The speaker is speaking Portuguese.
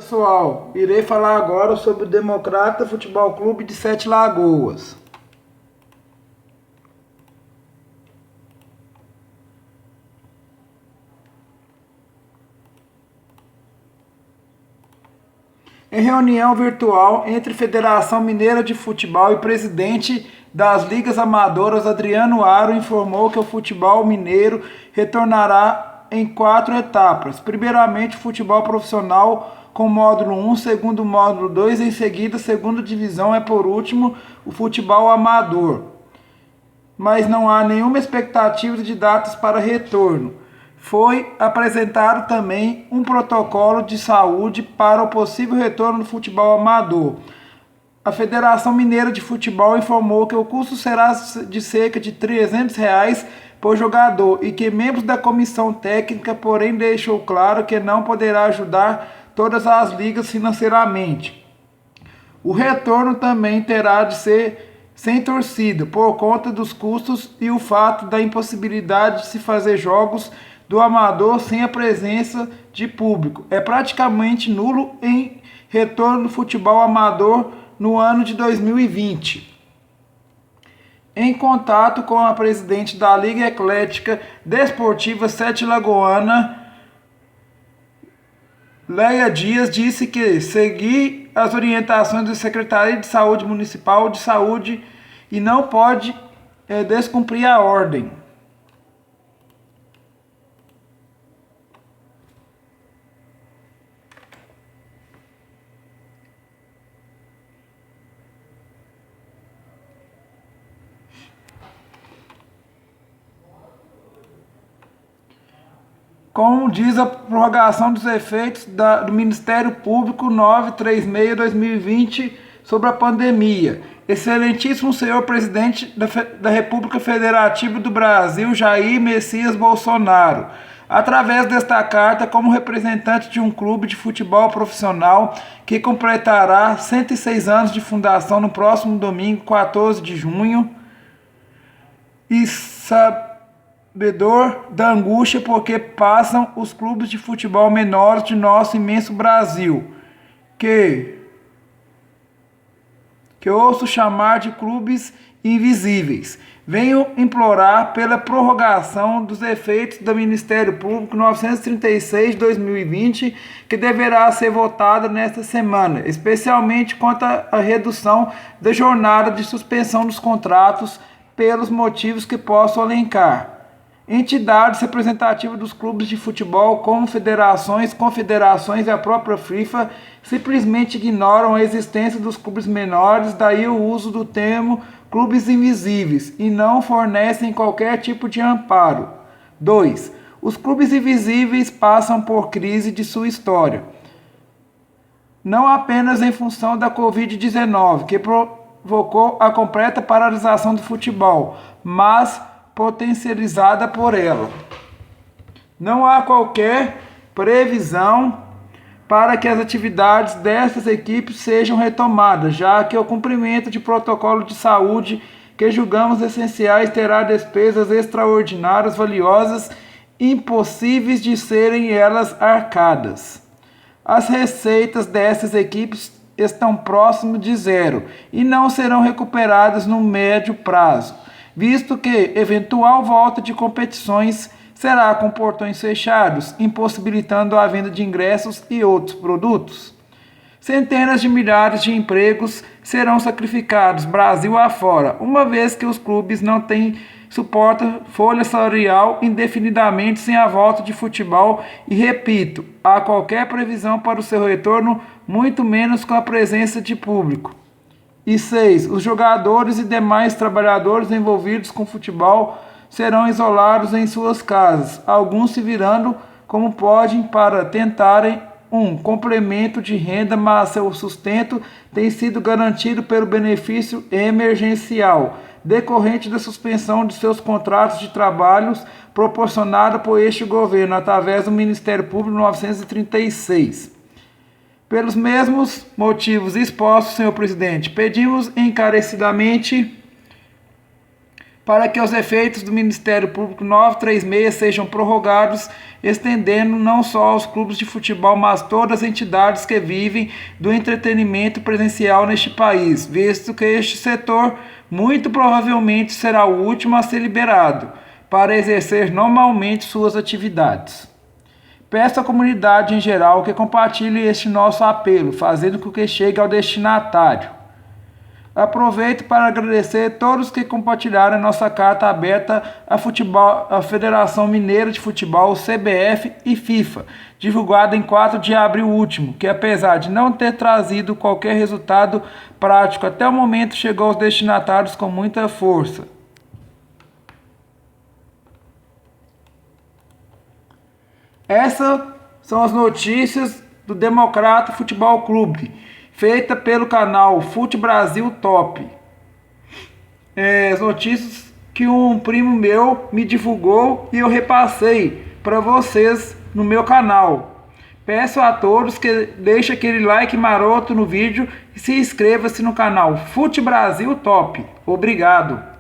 Pessoal, irei falar agora sobre o Democrata Futebol Clube de Sete Lagoas. Em reunião virtual entre Federação Mineira de Futebol e presidente das Ligas Amadoras, Adriano Aro informou que o futebol mineiro retornará em 4 etapas. Primeiramente, o futebol profissional com módulo 1, segundo módulo 2, em seguida, segunda divisão e por último, o futebol amador. Mas não há nenhuma expectativa de datas para retorno. Foi apresentado também um protocolo de saúde para o possível retorno do futebol amador. A Federação Mineira de Futebol informou que o custo será de cerca de R$ 300 por jogador e que membros da comissão técnica, porém, deixou claro que não poderá ajudar todas as ligas financeiramente. O retorno também terá de ser sem torcida, por conta dos custos e o fato da impossibilidade de se fazer jogos do amador sem a presença de público. É praticamente nulo em retorno do futebol amador no ano de 2020. Em contato com a presidente da Liga Eclética Desportiva Sete Lagoana, Leia Dias, disse que seguir as orientações da Secretaria de Saúde Municipal de Saúde e não pode descumprir a ordem. Como diz a prorrogação dos efeitos do Ministério Público 936/2020 sobre a pandemia. Excelentíssimo senhor presidente da República Federativa do Brasil, Jair Messias Bolsonaro, através desta carta, como representante de um clube de futebol profissional que completará 106 anos de fundação no próximo domingo, 14 de junho, e sabedor da angústia porque passam os clubes de futebol menores de nosso imenso Brasil, que ouço chamar de clubes invisíveis. Venho implorar pela prorrogação dos efeitos do Ministério Público 936/2020, que deverá ser votada nesta semana, especialmente quanto à redução da jornada de suspensão dos contratos pelos motivos que posso elencar. Entidades representativas dos clubes de futebol, como federações, confederações e a própria FIFA, simplesmente ignoram a existência dos clubes menores, daí o uso do termo clubes invisíveis, e não fornecem qualquer tipo de amparo. 2. Os clubes invisíveis passam por crise de sua história, não apenas em função da Covid-19, que provocou a completa paralisação do futebol, mas potencializada por ela. Não há qualquer previsão para que as atividades dessas equipes sejam retomadas, já que o cumprimento de protocolo de saúde que julgamos essenciais terá despesas extraordinárias, valiosas, impossíveis de serem elas arcadas. As receitas dessas equipes estão próximas de zero e não serão recuperadas no médio prazo, visto que eventual volta de competições será com portões fechados, impossibilitando a venda de ingressos e outros produtos. Centenas de milhares de empregos serão sacrificados Brasil afora, uma vez que os clubes não têm suporta folha salarial indefinidamente sem a volta de futebol e, repito, há qualquer previsão para o seu retorno, muito menos com a presença de público. E 6. Os jogadores e demais trabalhadores envolvidos com futebol serão isolados em suas casas, alguns se virando como podem para tentarem um complemento de renda, mas seu sustento tem sido garantido pelo benefício emergencial, decorrente da suspensão de seus contratos de trabalhos proporcionada por este governo, através do Ministério Público 936. Pelos mesmos motivos expostos, senhor presidente, pedimos encarecidamente para que os efeitos do Ministério Público 936 sejam prorrogados, estendendo não só aos clubes de futebol, mas todas as entidades que vivem do entretenimento presencial neste país, visto que este setor muito provavelmente será o último a ser liberado para exercer normalmente suas atividades. Peço à comunidade em geral que compartilhe este nosso apelo, fazendo com que chegue ao destinatário. Aproveito para agradecer a todos que compartilharam a nossa carta aberta à Federação Mineira de Futebol, CBF e FIFA, divulgada em 4 de abril último, que apesar de não ter trazido qualquer resultado prático até o momento, chegou aos destinatários com muita força. Essas são as notícias do Democrata Futebol Clube, feita pelo canal Fute Brasil Top. As notícias que um primo meu me divulgou e eu repassei para vocês no meu canal. Peço a todos que deixem aquele like maroto no vídeo e se inscreva-se no canal Fute Brasil Top. Obrigado!